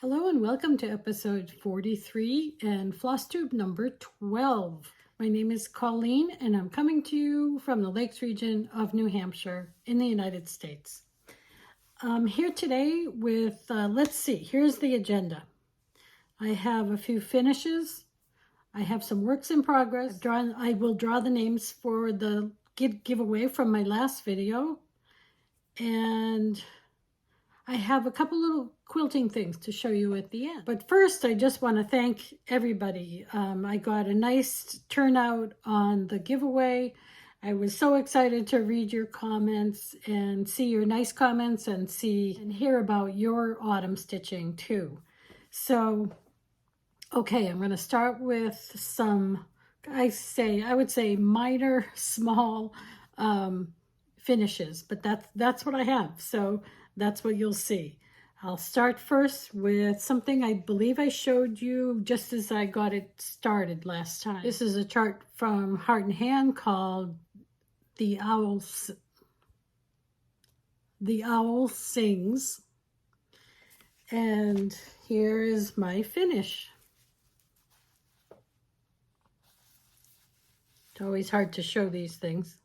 Hello and welcome to episode 43 and Flosstube number 12. My name is Colleen and I'm coming to you from the Lakes region of New Hampshire in the United States. I'm here today with, let's see, here's the agenda. I have a few finishes. I have some works in progress. I will draw the names for the giveaway from my last video. And I have a couple little quilting things to show you at the end. But first, I just want to thank everybody. I got a nice turnout on the giveaway. I was so excited to read your comments and see your nice comments and see and hear about your autumn stitching too. So, okay, I'm going to start with some, I would say minor, small finishes, but that's what I have. So that's what you'll see. I'll start first with something I believe I showed you just as I got it started last time. This is a chart from Heart and Hand called The Owl Sings. And here is my finish. It's always hard to show these things.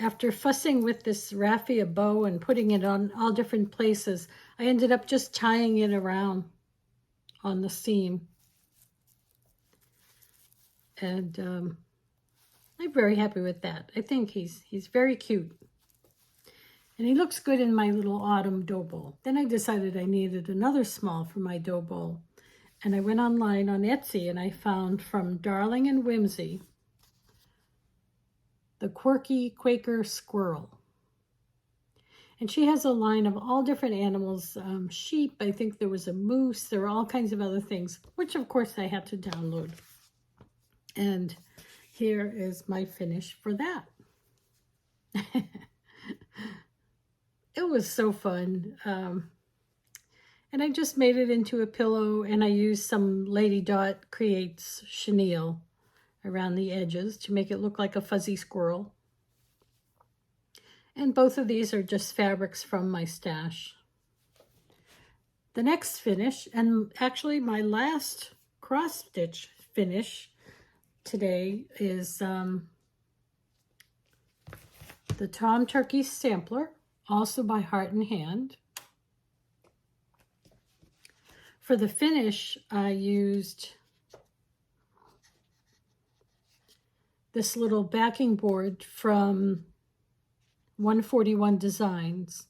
After fussing with this raffia bow and putting it on all different places, I ended up just tying it around on the seam. And I'm very happy with that. I think he's very cute. And he looks good in my little autumn dough bowl. Then I decided I needed another small for my dough bowl. And I went online on Etsy and I found from Darling and Whimsy the Quirky Quaker Squirrel. And she has a line of all different animals, sheep, I think there was a moose, there were all kinds of other things, which of course I had to download. And here is my finish for that. It was so fun. And I just made it into a pillow and I used some Lady Dot Creates chenille around the edges to make it look like a fuzzy squirrel. And both of these are just fabrics from my stash. The next finish, and actually my last cross stitch finish today, is the Tom Turkey Sampler, also by Heart and Hand. For the finish, I used this little backing board from 141 Designs.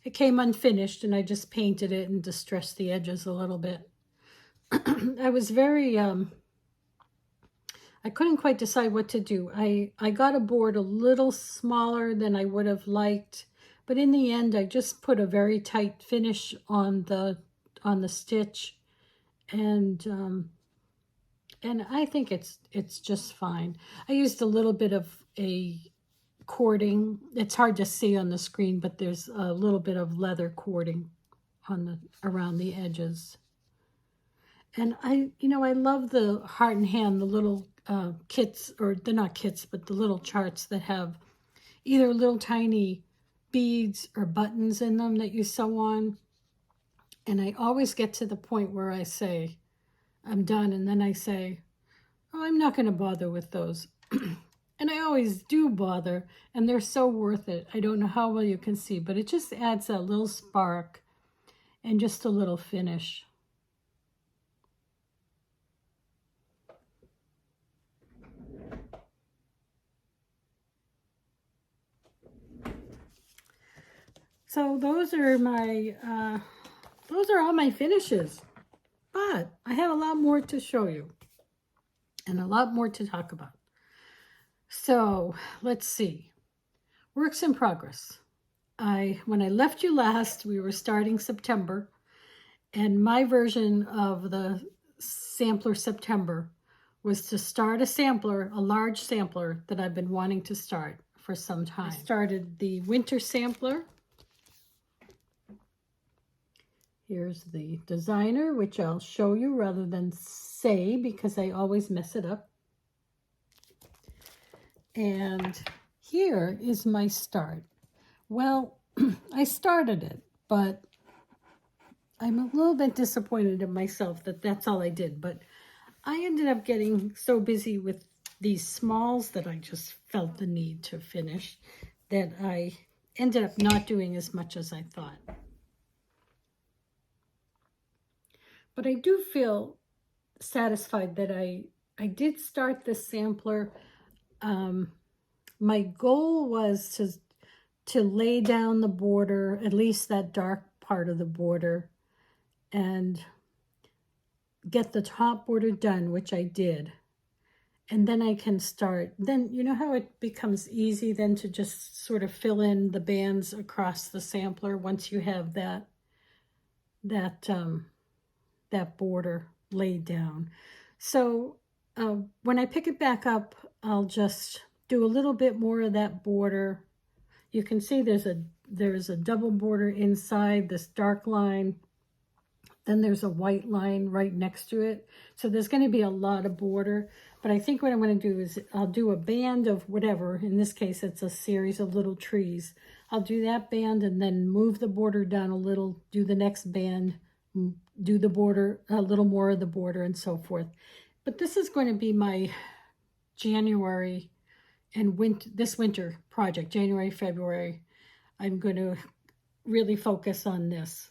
It came unfinished and I just painted it and distressed the edges a little bit. I was very, I couldn't quite decide what to do. I got a board a little smaller than I would have liked, but in the end I just put a very tight finish on the stitch, and I think it's just fine. I used a little bit of a cording. It's hard to see on the screen, but there's a little bit of leather cording on around the edges. And I love the Heart and Hand, the little kits, or they're not kits, but the little charts that have either little tiny beads or buttons in them that you sew on. And I always get to the point where I say, I'm done, and then I say, oh, I'm not going to bother with those. And I always do bother, and they're so worth it. I don't know how well you can see, but it just adds a little spark and just a little finish. So those are all my finishes. But I have a lot more to show you and a lot more to talk about. So let's see. Works in progress. When I left you last, we were starting September, and my version of the sampler September was to start a sampler, a large sampler that I've been wanting to start for some time. I started the winter sampler. Here's the designer, which I'll show you rather than say because I always mess it up. And here is my start. Well, I started it, but I'm a little bit disappointed in myself that that's all I did. But I ended up getting so busy with these smalls that I just felt the need to finish that I ended up not doing as much as I thought. But I do feel satisfied that I did start the sampler. My goal was to lay down the border, at least that dark part of the border, and get the top border done, which I did. And then I can start, then you know how it becomes easy then to just sort of fill in the bands across the sampler once you have that border laid down. So when I pick it back up, I'll just do a little bit more of that border. You can see there's a double border inside this dark line. Then there's a white line right next to it. So there's going to be a lot of border. But I think what I'm going to do is I'll do a band of whatever. In this case, it's a series of little trees. I'll do that band and then move the border down a little, do the next band, do the border, a little more of the border and so forth. But this is going to be my January and this winter project, January, February. I'm going to really focus on this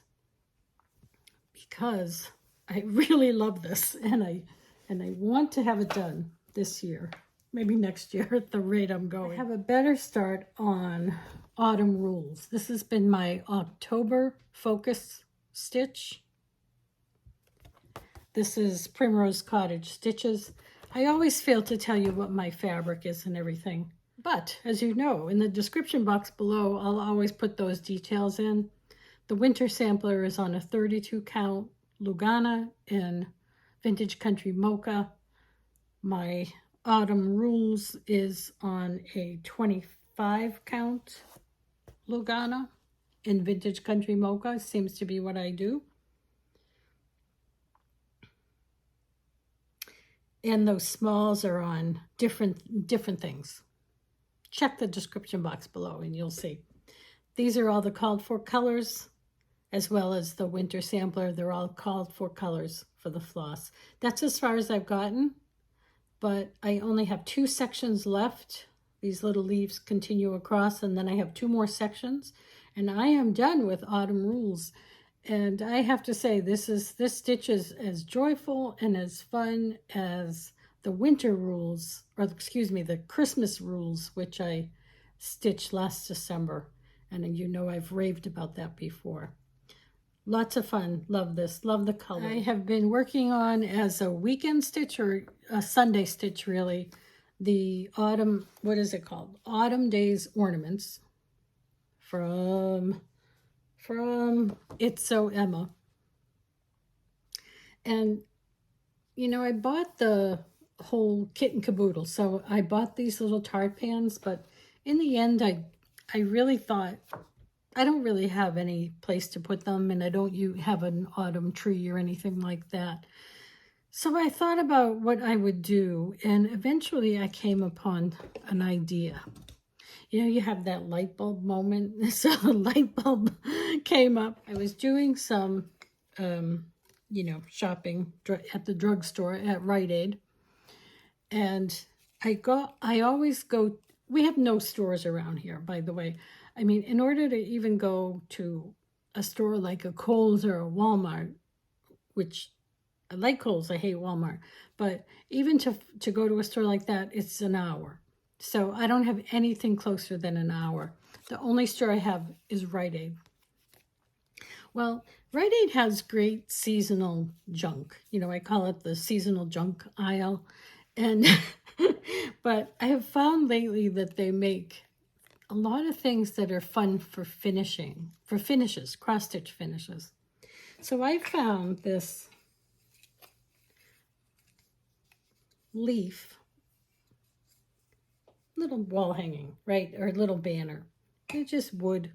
because I really love this and I want to have it done this year, maybe next year at the rate I'm going. I have a better start on Autumn Rules. This has been my October focus stitch. This is Primrose Cottage Stitches. I always fail to tell you what my fabric is and everything. But as you know, in the description box below, I'll always put those details in. The winter sampler is on a 32 count Lugana in Vintage Country Mocha. My Autumn Rules is on a 25 count Lugana in Vintage Country Mocha. Seems to be what I do. And those smalls are on different things. Check the description box below and you'll see. These are all the called for colors, as well as the winter sampler. They're all called for colors for the floss. That's as far as I've gotten, but I only have 2 sections left. These little leaves continue across, and then I have 2 more sections, and I am done with Autumn Rules. And I have to say, this stitch is as joyful and as fun as the winter rules, or excuse me, the Christmas rules, which I stitched last December. And you know I've raved about that before. Lots of fun. Love this. Love the color. I have been working on as a weekend stitch or a Sunday stitch, really, the autumn, what is it called? Autumn Days Ornaments from It's So Emma. And, you know, I bought the whole kit and caboodle. So I bought these little tart pans, but in the end, I really thought, I don't really have any place to put them, and I don't have an autumn tree or anything like that. So I thought about what I would do, and eventually I came upon an idea. You know, you have that light bulb moment. So a light bulb came up. I was doing some, you know, shopping at the drugstore at Rite Aid. And I always go, we have no stores around here, by the way. I mean, in order to even go to a store like a Kohl's or a Walmart, which I like Kohl's, I hate Walmart, but even to go to a store like that, it's an hour. So I don't have anything closer than an hour. The only store I have is Rite Aid. Well, Rite Aid has great seasonal junk. You know, I call it the seasonal junk aisle. And But I have found lately that they make a lot of things that are fun for finishing, for finishes, cross-stitch finishes. So I found this leaf, little wall hanging, right, or little banner. It's just wood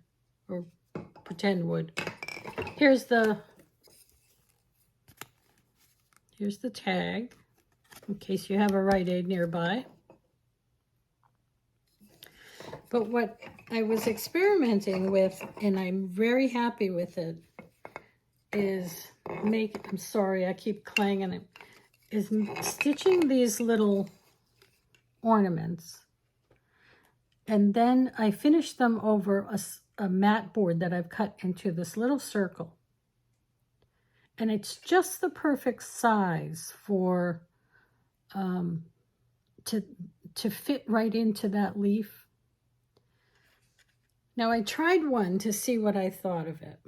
or pretend wood. Here's the tag, in case you have a Rite Aid nearby. But what I was experimenting with, and I'm very happy with it, is I'm sorry, I keep clanging it, is stitching these little ornaments. And then I finish them over a mat board that I've cut into this little circle. And it's just the perfect size for, to fit right into that leaf. Now I tried one to see what I thought of it.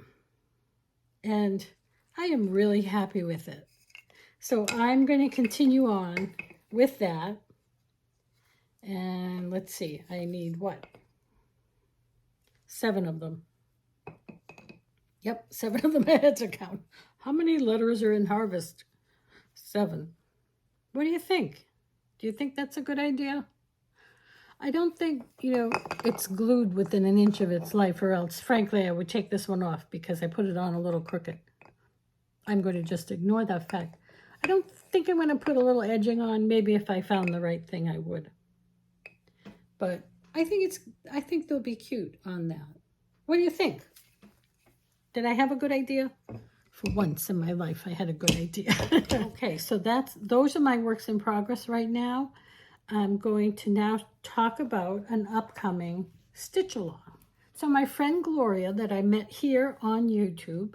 And I am really happy with it. So I'm going to continue on with that. And let's see, I need what? 7 of them. Yep, 7 of them I had to count. How many letters are in harvest? 7. What do you think? Do you think that's a good idea? I don't think, it's glued within an inch of its life, or else, frankly, I would take this one off because I put it on a little crooked. I'm going to just ignore that fact. I don't think I'm going to put a little edging on. Maybe if I found the right thing, I would. But I think they'll be cute on that. What do you think? Did I have a good idea? For once in my life, I had a good idea. Okay, so those are my works in progress right now. I'm going to now talk about an upcoming stitch along. So my friend Gloria that I met here on YouTube,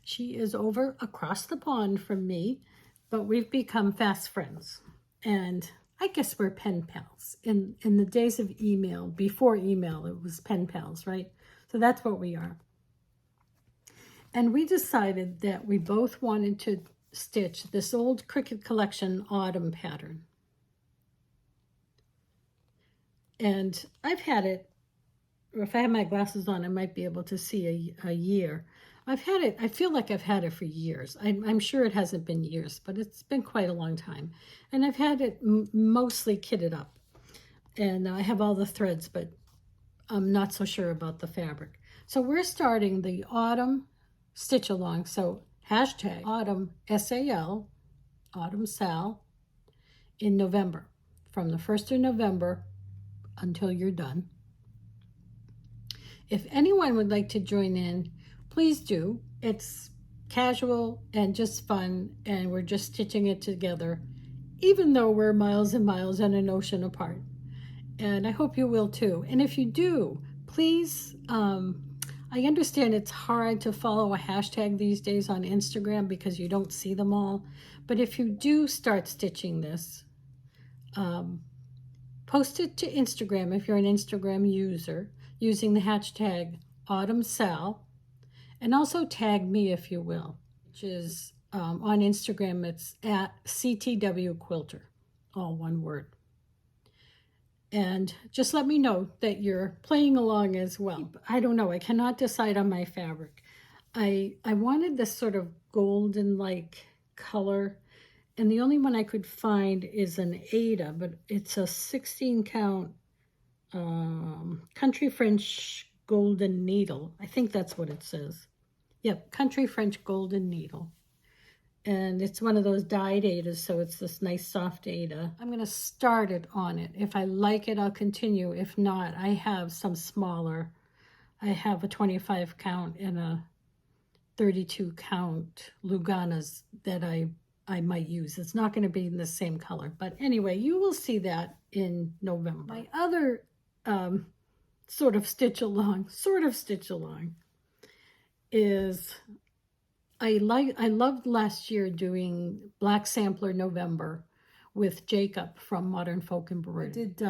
she is over across the pond from me, but we've become fast friends. And I guess we're pen pals. In the days of email, before email, it was pen pals, right? So that's what we are. And we decided that we both wanted to stitch this old Cricut Collection autumn pattern. And I've had it, or if I have my glasses on, I might be able to see a year. I've had it, I feel like I've had it for years. I'm sure it hasn't been years, but it's been quite a long time. And I've had it mostly kitted up. And I have all the threads, but I'm not so sure about the fabric. So we're starting the autumn stitch along. So hashtag autumn SAL, autumn Sal, in November. From the 1st of November until you're done. If anyone would like to join in, please do. It's casual and just fun, and we're just stitching it together, even though we're miles and miles and an ocean apart. And I hope you will too. And if you do, please, I understand it's hard to follow a hashtag these days on Instagram because you don't see them all. But if you do start stitching this, post it to Instagram if you're an Instagram user using the hashtag AutumnSal, and also tag me if you will, which is on Instagram, it's at CTW Quilter, all one word. And just let me know that you're playing along as well. I don't know, I cannot decide on my fabric. I wanted this sort of golden-like color, and the only one I could find is an Aida, but it's a 16 count Country French Golden Needle. I think that's what it says. Yep, Country French Golden Needle. And it's one of those dyed Aidas, so it's this nice soft Aida. I'm going to start it on it. If I like it, I'll continue. If not, I have some smaller. I have a 25 count and a 32 count Luganas that I might use. It's not going to be in the same color. But anyway, you will see that in November. My other sort of stitch along is I loved last year doing Black Sampler November with Jacob from Modern Folk Embroidery. I did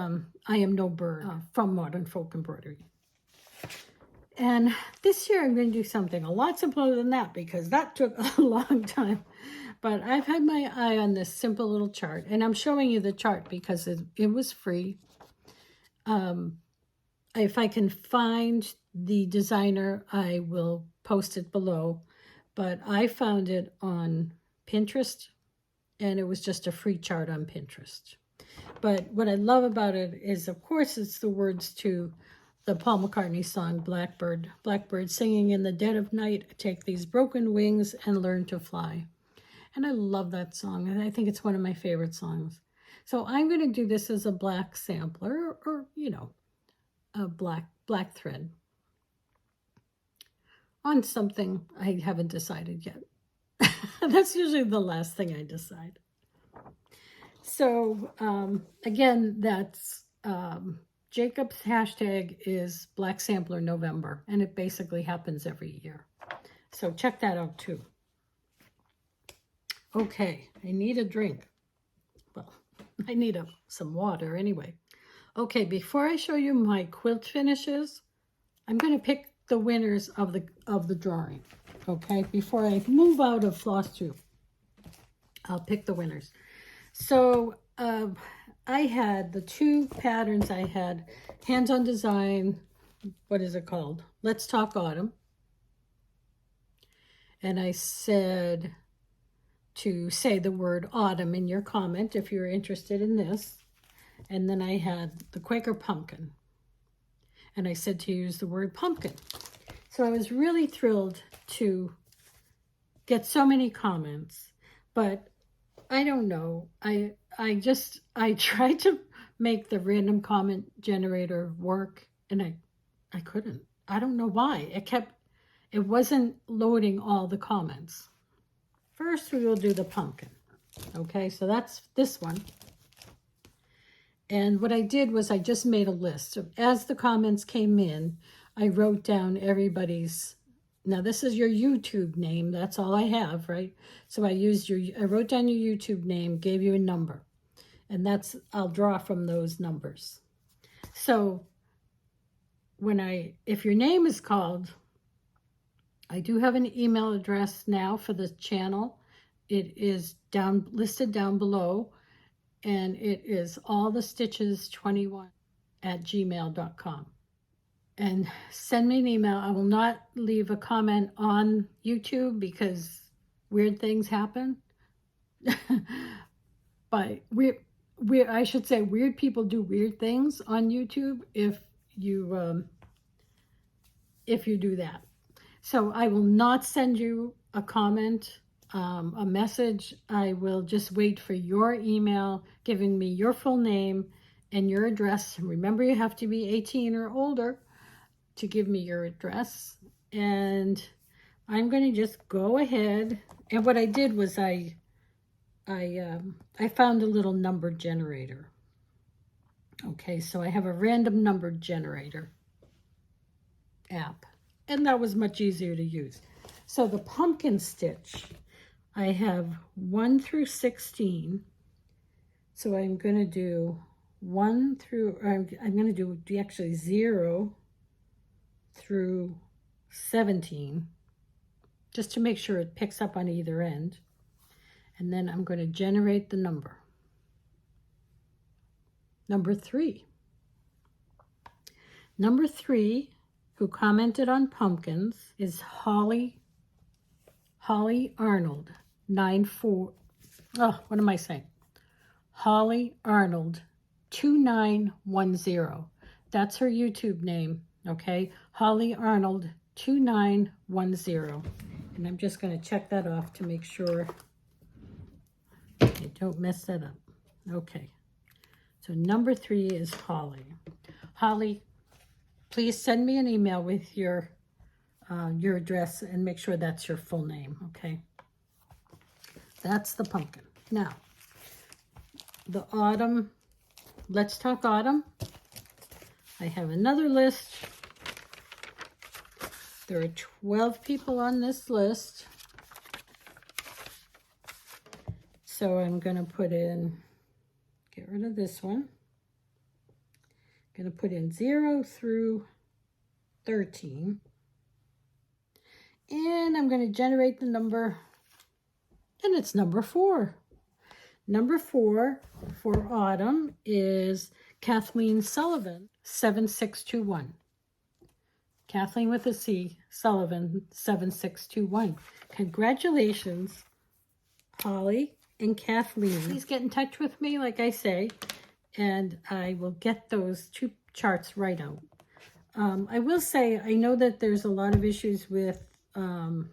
I Am No Bird from Modern Folk Embroidery. And this year I'm going to do something a lot simpler than that because that took a long time. But I've had my eye on this simple little chart, and I'm showing you the chart because it was free. If I can find the designer, I will post it below. But I found it on Pinterest, and it was just a free chart on Pinterest. But what I love about it is, of course, it's the words to the Paul McCartney song, Blackbird. Blackbird singing in the dead of night, take these broken wings and learn to fly. And I love that song, and I think it's one of my favorite songs. So I'm going to do this as a black sampler, or you know, a black thread on something I haven't decided yet. That's usually the last thing I decide. So again, that's Jacob's hashtag is Black Sampler November, and it basically happens every year. So check that out too. Okay, I need a drink. Well, I need some water anyway. Okay, before I show you my quilt finishes, I'm going to pick the winners of the drawing. Okay, before I move out of Flosstube, I'll pick the winners. So I had the two patterns. I had Hands-On Design, what is it called? Let's Talk Autumn. And I said to say the word autumn in your comment if you're interested in this. And then I had the Quaker Pumpkin. And I said to use the word pumpkin. So I was really thrilled to get so many comments. But I don't know. I tried to make the random comment generator work, and I couldn't. I don't know why. It wasn't loading all the comments. First, we will do the pumpkin. Okay, so that's this one. And what I did was I just made a list. So as the comments came in, I wrote down everybody's. Now, this is your YouTube name. That's all I have, right? So I wrote down your YouTube name, gave you a number. And I'll draw from those numbers. So if your name is called, I do have an email address now for the channel. It is listed down below, and it is allthestitches21@gmail.com. And send me an email. I will not leave a comment on YouTube because weird things happen. But I should say weird people do weird things on YouTube if you do that. So I will not send you a comment, a message. I will just wait for your email giving me your full name and your address. Remember, you have to be 18 or older to give me your address. And I'm going to just go ahead. And what I did was I found a little number generator. Okay, so I have a random number generator app. And that was much easier to use. So the pumpkin stitch, I have 1 through 16. So I'm going to do 1 through, I'm going to do actually 0 through 17, just to make sure it picks up on either end. And then I'm going to generate the number. Number 3. Number 3, who commented on pumpkins, is Holly Arnold 94. Oh, what am I saying? Holly Arnold 2910. That's her YouTube name. Okay, Holly Arnold 2910. And I'm just going to check that off to make sure I don't mess that up. Okay, so number 3 is Holly. Holly, please send me an email with your address and make sure that's your full name, okay? That's the pumpkin. Now, the autumn, Let's Talk Autumn. I have another list. There are 12 people on this list. So I'm going to put in, get rid of this one. I'm going to put in 0 through 13. And I'm going to generate the number and it's number 4. Number 4 for autumn is Kathleen Sullivan, 7621. Kathleen with a C, Sullivan, 7621. Congratulations, Holly and Kathleen. Please get in touch with me, like I say, and I will get those 2 charts right out. I will say, I know that there's a lot of issues with, you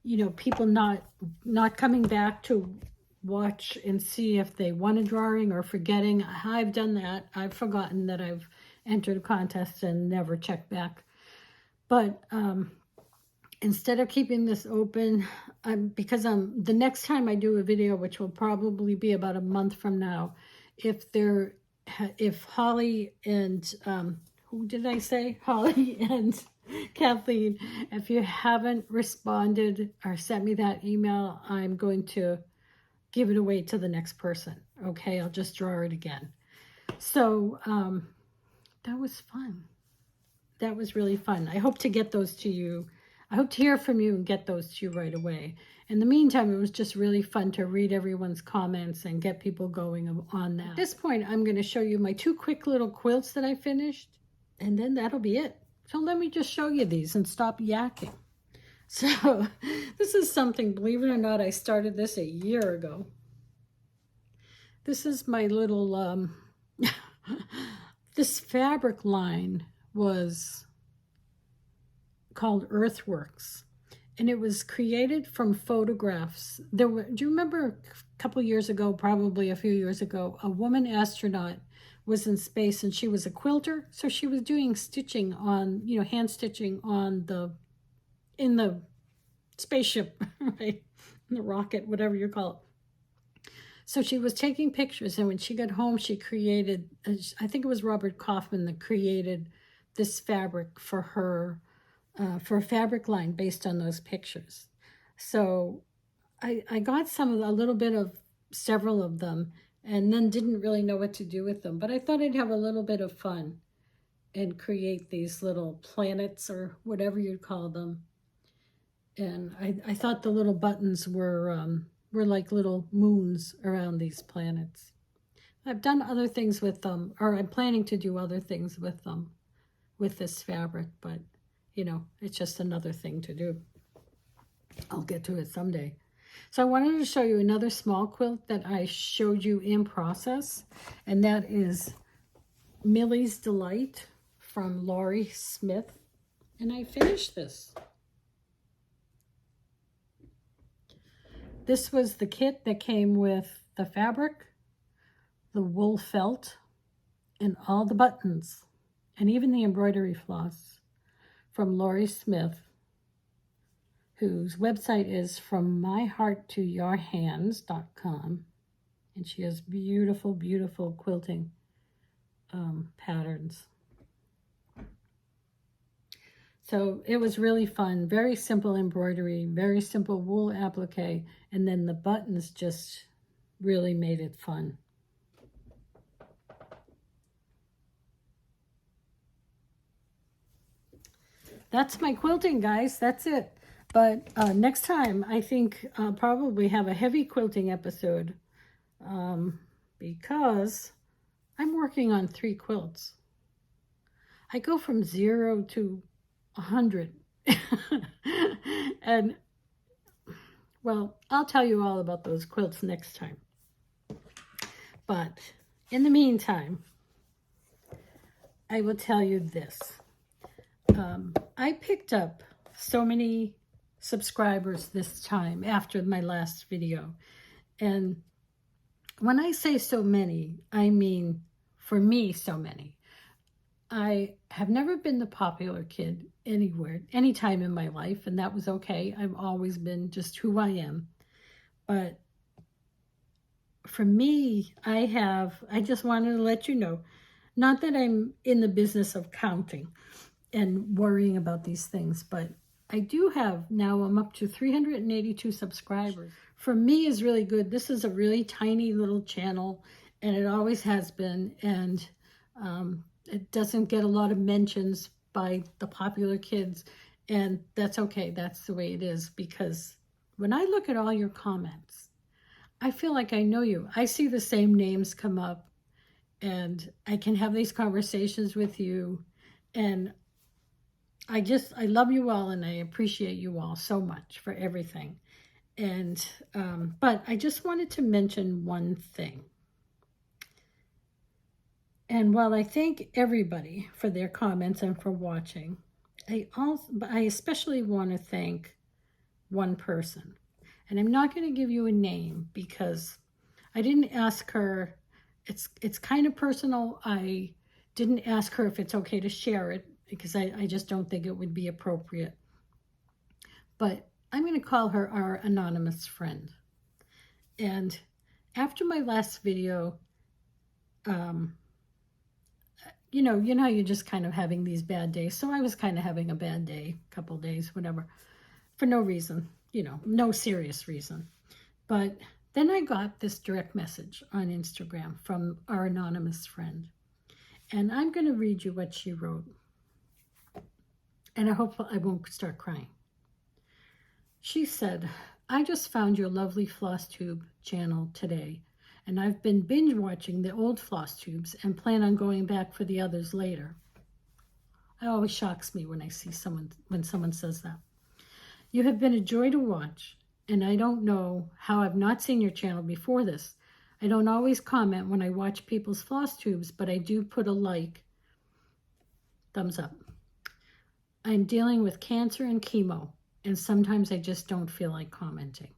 know, people not coming back to watch and see if they won a drawing or forgetting. I've done that. I've forgotten that I've entered a contest and never checked back. But instead of keeping this open, because the next time I do a video, which will probably be about a month from now, if Holly and who did I say? Holly and Kathleen, if you haven't responded or sent me that email, I'm going to give it away to the next person. Okay, I'll just draw it again. So that was fun. That was really fun. I hope to get those to you. I hope to hear from you and get those to you right away. In the meantime, it was just really fun to read everyone's comments and get people going on that. At this point, I'm going to show you my 2 quick little quilts that I finished, and then that'll be it. So let me just show you these and stop yakking. So this is something, believe it or not, I started this a year ago. This is my little, this fabric line was called Earthworks, and it was created from photographs. Do you remember a couple years ago, probably a few years ago, a woman astronaut was in space and she was a quilter, so she was doing stitching on, you know, hand stitching on in the spaceship, right? In the rocket, whatever you call it. So she was taking pictures, and when she got home, she created, I think it was Robert Kaufman that created this fabric for her, for a fabric line based on those pictures. So I got a little bit of several of them, and then didn't really know what to do with them. But I thought I'd have a little bit of fun and create these little planets or whatever you'd call them. And I thought the little buttons were like little moons around these planets. I've done other things with them, or I'm planning to do other things with them, with this fabric, but you know, it's just another thing to do. I'll get to it someday. So I wanted to show you another small quilt that I showed you in process, and that is Millie's Delight from Laurie Smith, and I finished this. This was the kit that came with the fabric, the wool felt, and all the buttons, and even the embroidery floss from Laurie Smith, whose website is FromMyHeartToYourHands.com, and she has beautiful, beautiful quilting patterns. So it was really fun, very simple embroidery, very simple wool applique, and then the buttons just really made it fun. That's my quilting, guys. That's it. But next time, I think I'll probably have a heavy quilting episode because I'm working on 3 quilts. I go from 0 to 100. And, well, I'll tell you all about those quilts next time. But in the meantime, I will tell you this. I picked up so many subscribers this time after my last video. And when I say so many, I mean, for me, so many. I have never been the popular kid anywhere, anytime in my life, and that was okay. I've always been just who I am. But for me, I just wanted to let you know, not that I'm in the business of counting and worrying about these things, but I do have, now I'm up to 382 subscribers. For me is really good. This is a really tiny little channel, and it always has been, and it doesn't get a lot of mentions by the popular kids, and that's okay. That's the way it is, because when I look at all your comments, I feel like I know you. I see the same names come up, and I can have these conversations with you, and I love you all, and I appreciate you all so much for everything. And but I just wanted to mention one thing. And while I thank everybody for their comments and for watching, I especially want to thank one person. And I'm not going to give you a name because I didn't ask her. It's kind of personal. I didn't ask her if it's okay to share it because I just don't think it would be appropriate. But I'm going to call her our anonymous friend. And after my last video, you know how you're just kind of having these bad days. So I was kind of having a bad day, a couple days, whatever, for no reason, no serious reason. But then I got this direct message on Instagram from our anonymous friend. And I'm going to read you what she wrote. And I hope I won't start crying. She said, I just found your lovely Flosstube channel today, and I've been binge watching the old Flosstubes and plan on going back for the others later. It always shocks me when I see when someone says that. You have been a joy to watch, and I don't know how I've not seen your channel before this. I don't always comment when I watch people's Flosstubes, but I do put a like, thumbs up. I'm dealing with cancer and chemo, and sometimes I just don't feel like commenting.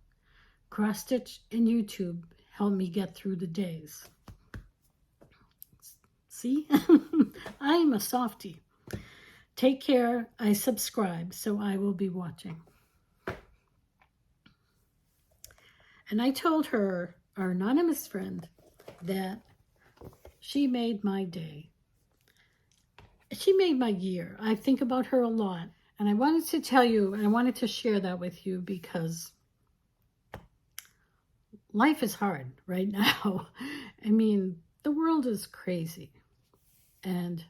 Cross stitch and YouTube help me get through the days. See? I'm a softie. Take care. I subscribe, so I will be watching. And I told her, our anonymous friend, that she made my day. She made my year. I think about her a lot. And I wanted to tell you, I wanted to share that with you because life is hard right now. I mean, the world is crazy. And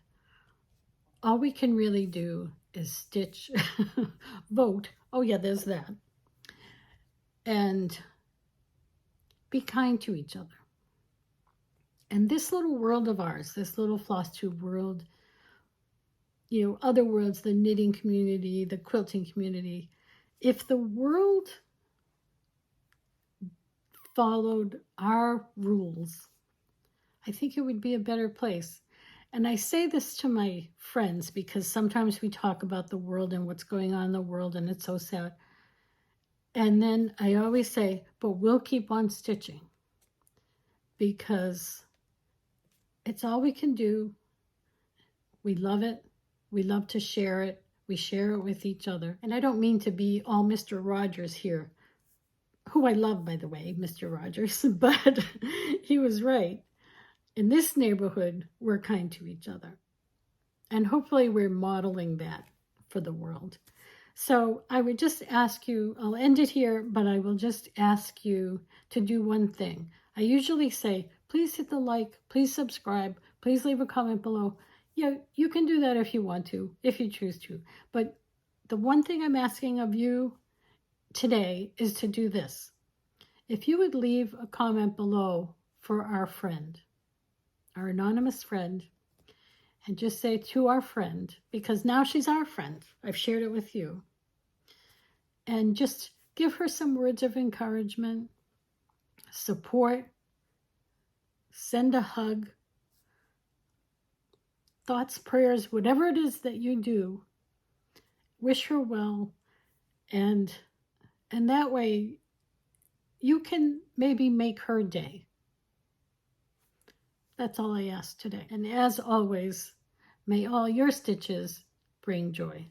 all we can really do is stitch, vote. Oh yeah, there's that. And be kind to each other. And this little world of ours, this little Flosstube world, other worlds, the knitting community, the quilting community, if the world followed our rules, I think it would be a better place. And I say this to my friends because sometimes we talk about the world and what's going on in the world, and it's so sad. And then I always say, but we'll keep on stitching because it's all we can do. We love it. We love to share it. We share it with each other. And I don't mean to be all Mr. Rogers here, who I love, by the way, Mr. Rogers, but he was right. In this neighborhood, we're kind to each other. And hopefully we're modeling that for the world. So I would just ask you, I'll end it here, but I will just ask you to do one thing. I usually say, please hit the like, please subscribe, please leave a comment below. Yeah, you can do that if you want to, if you choose to. But the one thing I'm asking of you today is to do this. If you would leave a comment below for our friend, our anonymous friend, and just say to our friend, because now she's our friend, I've shared it with you, and just give her some words of encouragement, support, send a hug, thoughts, prayers, whatever it is that you do, wish her well, and that way you can maybe make her day. That's all I ask today. And as always, may all your stitches bring joy.